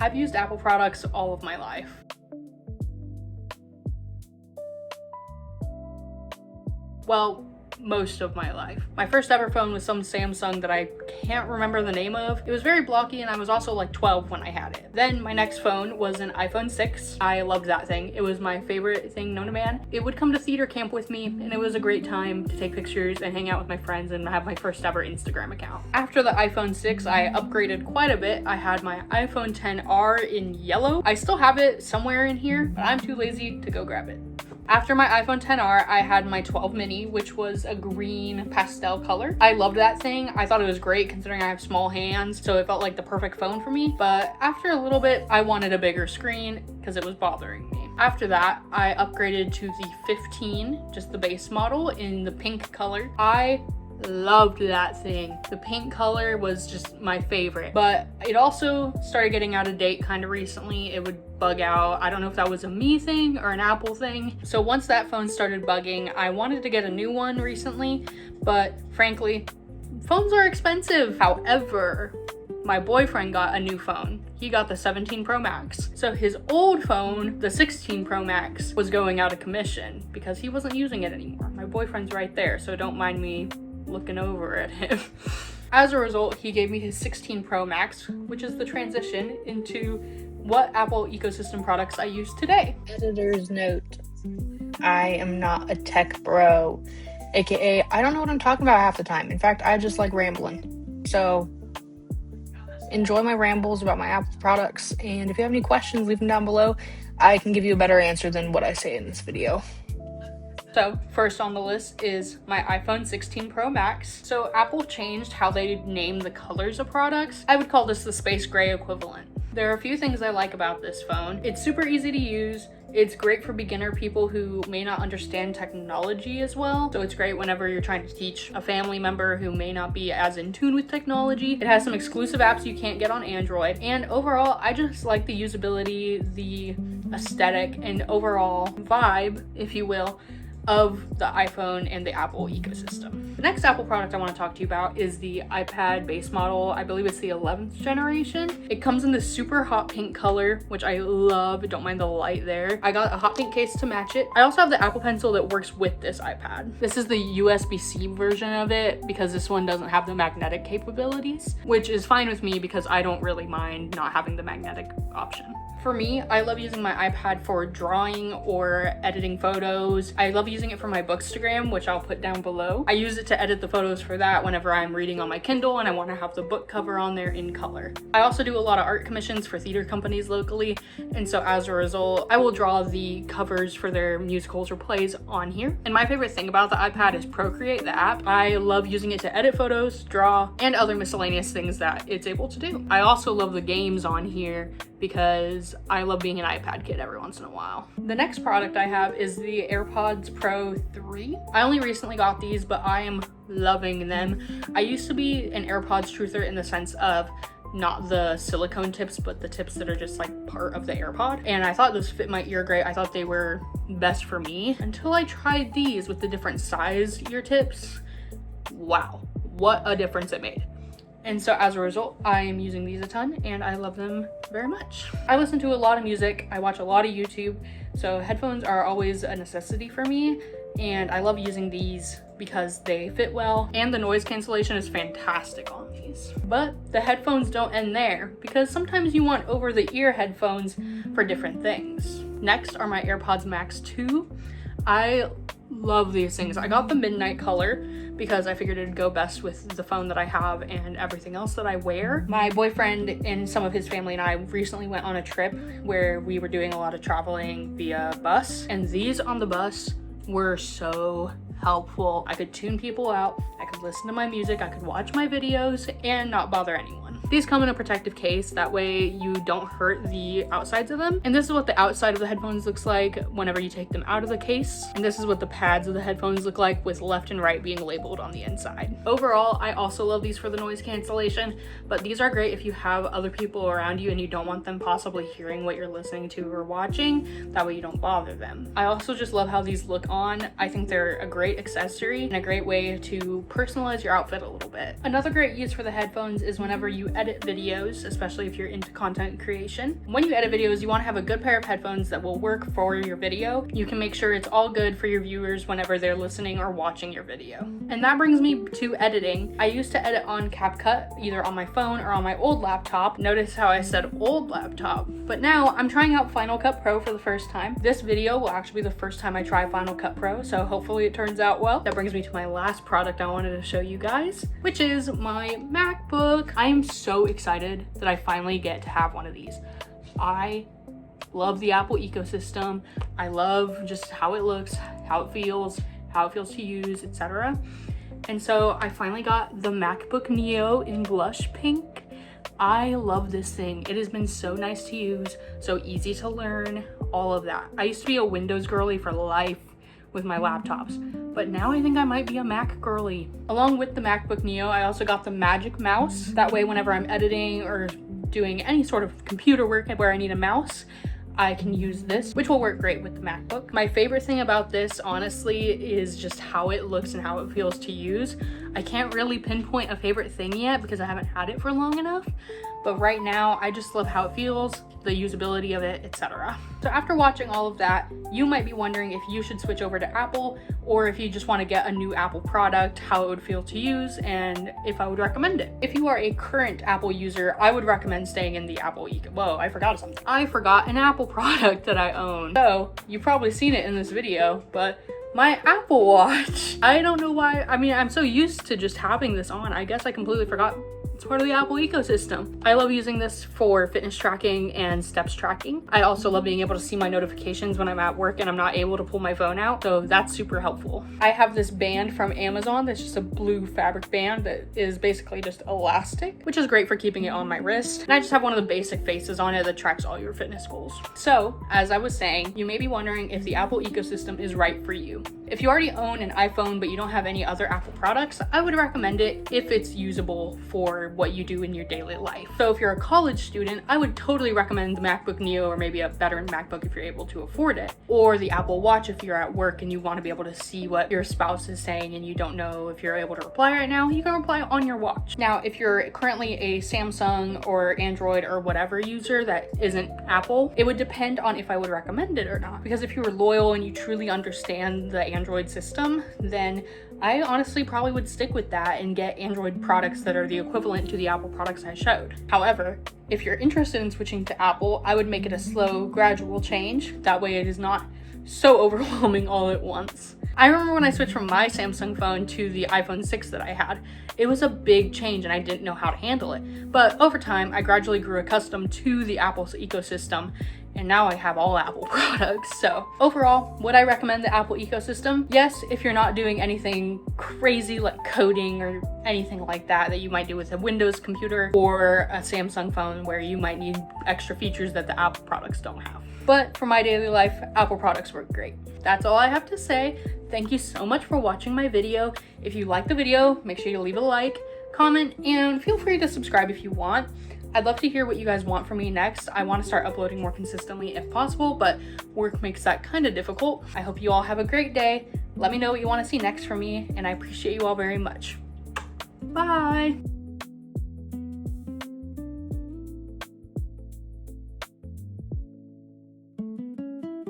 I've used Apple products all of my life. Well, most of my life. My first ever phone was some Samsung that I can't remember the name of. It was very blocky and I was also like 12 when I had it. Then my next phone was an iPhone 6. I loved that thing. It was my favorite thing known to man. It would come to theater camp with me and it was a great time to take pictures and hang out with my friends and have my first ever Instagram account. After the iPhone 6, I upgraded quite a bit. I had my iPhone XR in yellow. I still have it somewhere in here, but I'm too lazy to go grab it. After my iPhone XR, I had my 12 mini, which was a green pastel color. I loved that thing. I thought it was great considering I have small hands, so it felt like the perfect phone for me. But after a little bit, I wanted a bigger screen because it was bothering me. After that, I upgraded to the 15, just the base model in the pink color. I loved that thing. The pink color was just my favorite, but it also started getting out of date kind of recently. It would bug out. I don't know if that was a me thing or an Apple thing. So once that phone started bugging, I wanted to get a new one recently, but frankly, phones are expensive. However, my boyfriend got a new phone. He got the 17 Pro Max. So his old phone, the 16 Pro Max, was going out of commission because he wasn't using it anymore. My boyfriend's right there, so don't mind me looking over at him. As a result, he gave me his 16 Pro Max, which is the transition into what Apple ecosystem products I use today. Editor's note: I am not a tech bro, aka I don't know what I'm talking about half the time. In fact, I just like rambling. So enjoy my rambles about my Apple products, and if you have any questions, leave them down below. I can give you a better answer than what I say in this video. So first on the list is my iPhone 16 Pro Max. So Apple changed how they name the colors of products. I would call this the space gray equivalent. There are a few things I like about this phone. It's super easy to use. It's great for beginner people who may not understand technology as well. So it's great whenever you're trying to teach a family member who may not be as in tune with technology. It has some exclusive apps you can't get on Android. And overall, I just like the usability, the aesthetic, and overall vibe, if you will, of the iPhone and the Apple ecosystem. The next Apple product I want to talk to you about is the iPad base model. I believe it's the 11th generation. It comes in this super hot pink color, which I love. Don't mind the light there. I got a hot pink case to match it. I also have the Apple Pencil that works with this iPad. This is the USB-C version of it because this one doesn't have the magnetic capabilities, which is fine with me because I don't really mind not having the magnetic option. For me, I love using my iPad for drawing or editing photos. I love using it for my Bookstagram, which I'll put down below. I use it to edit the photos for that whenever I'm reading on my Kindle and I want to have the book cover on there in color. I also do a lot of art commissions for theater companies locally, and so as a result, I will draw the covers for their musicals or plays on here. And my favorite thing about the iPad is Procreate, the app. I love using it to edit photos, draw, and other miscellaneous things that it's able to do. I also love the games on here because I love being an iPad kid every once in a while. The next product I have is the AirPods Pro 3. I only recently got these, but I am loving them. I used to be an AirPods truther in the sense of not the silicone tips, but the tips that are just like part of the AirPod. And I thought those fit my ear great. I thought they were best for me until I tried these with the different size ear tips. Wow, what a difference it made. And so as a result, I am using these a ton and I love them very much. I listen to a lot of music, I watch a lot of YouTube, so headphones are always a necessity for me, and I love using these because they fit well and the noise cancellation is fantastic on these. But the headphones don't end there because sometimes you want over-the-ear headphones for different things. Next are my AirPods Max 2. I love these things. I got the midnight color because I figured it'd go best with the phone that I have and everything else that I wear. My boyfriend and some of his family and I recently went on a trip where we were doing a lot of traveling via bus, and these on the bus were so helpful. I could tune people out, I could listen to my music, I could watch my videos and not bother anyone. These come in a protective case, that way you don't hurt the outsides of them. And this is what the outside of the headphones looks like whenever you take them out of the case. And this is what the pads of the headphones look like with left and right being labeled on the inside. Overall, I also love these for the noise cancellation, but these are great if you have other people around you and you don't want them possibly hearing what you're listening to or watching. That way you don't bother them. I also just love how these look on. I think they're a great accessory and a great way to personalize your outfit a little bit. Another great use for the headphones is whenever you edit videos, especially if you're into content creation. When you edit videos, you want to have a good pair of headphones that will work for your video. You can make sure it's all good for your viewers whenever they're listening or watching your video. And that brings me to editing. I used to edit on CapCut, either on my phone or on my old laptop. Notice how I said old laptop. But now I'm trying out Final Cut Pro for the first time. This video will actually be the first time I try Final Cut Pro, so hopefully it turns out well. That brings me to my last product I wanted to show you guys, which is my MacBook. I am so excited that I finally get to have one of these. I love the Apple ecosystem. I love just how it looks, how it feels to use, etc. And so I finally got the MacBook Neo in blush pink. I love this thing. It has been so nice to use, so easy to learn, all of that. I used to be a Windows girly for life with my laptops, but now I think I might be a Mac girly. Along with the MacBook Neo, I also got the Magic Mouse. That way, whenever I'm editing or doing any sort of computer work where I need a mouse, I can use this, which will work great with the MacBook. My favorite thing about this, honestly, is just how it looks and how it feels to use. I can't really pinpoint a favorite thing yet because I haven't had it for long enough, but right now I just love how it feels, the usability of it, etc. So after watching all of that, you might be wondering if you should switch over to Apple, or if you just want to get a new Apple product, how it would feel to use, and if I would recommend it. If you are a current Apple user, I would recommend staying in the Apple Whoa, I forgot something. I forgot an Apple product that I own. So you've probably seen it in this video, but my Apple Watch. I don't know why. I mean, I'm so used to just having this on. I guess I completely forgot it's part of the Apple ecosystem. I love using this for fitness tracking and steps tracking. I also love being able to see my notifications when I'm at work and I'm not able to pull my phone out, so that's super helpful. I have this band from Amazon that's just a blue fabric band that is basically just elastic, which is great for keeping it on my wrist. And I just have one of the basic faces on it that tracks all your fitness goals. So, as I was saying, you may be wondering if the Apple ecosystem is right for you. If you already own an iPhone but you don't have any other Apple products, I would recommend it if it's usable for what you do in your daily life. So if you're a college student, I would totally recommend the MacBook Neo, or maybe a better MacBook if you're able to afford it, or the Apple Watch if you're at work and you want to be able to see what your spouse is saying and you don't know if you're able to reply right now, you can reply on your watch. Now, if you're currently a Samsung or Android or whatever user that isn't Apple, it would depend on if I would recommend it or not. Because if you were loyal and you truly understand the Android system, then I honestly probably would stick with that and get Android products that are the equivalent to the Apple products I showed. However, if you're interested in switching to Apple, I would make it a slow, gradual change. That way it is not so overwhelming all at once. I remember when I switched from my Samsung phone to the iPhone 6 that I had, it was a big change and I didn't know how to handle it. But over time, I gradually grew accustomed to the Apple's ecosystem, and now I have all Apple products. So overall, would I recommend the Apple ecosystem? Yes, if you're not doing anything crazy like coding or anything like that you might do with a Windows computer or a Samsung phone where you might need extra features that the Apple products don't have. But for my daily life, Apple products work great. That's all I have to say. Thank you so much for watching my video. If you liked the video, make sure you leave a like, comment, and feel free to subscribe if you want. I'd love to hear what you guys want from me next. I want to start uploading more consistently if possible, but work makes that kind of difficult. I hope you all have a great day. Let me know what you want to see next from me, and I appreciate you all very much. Bye!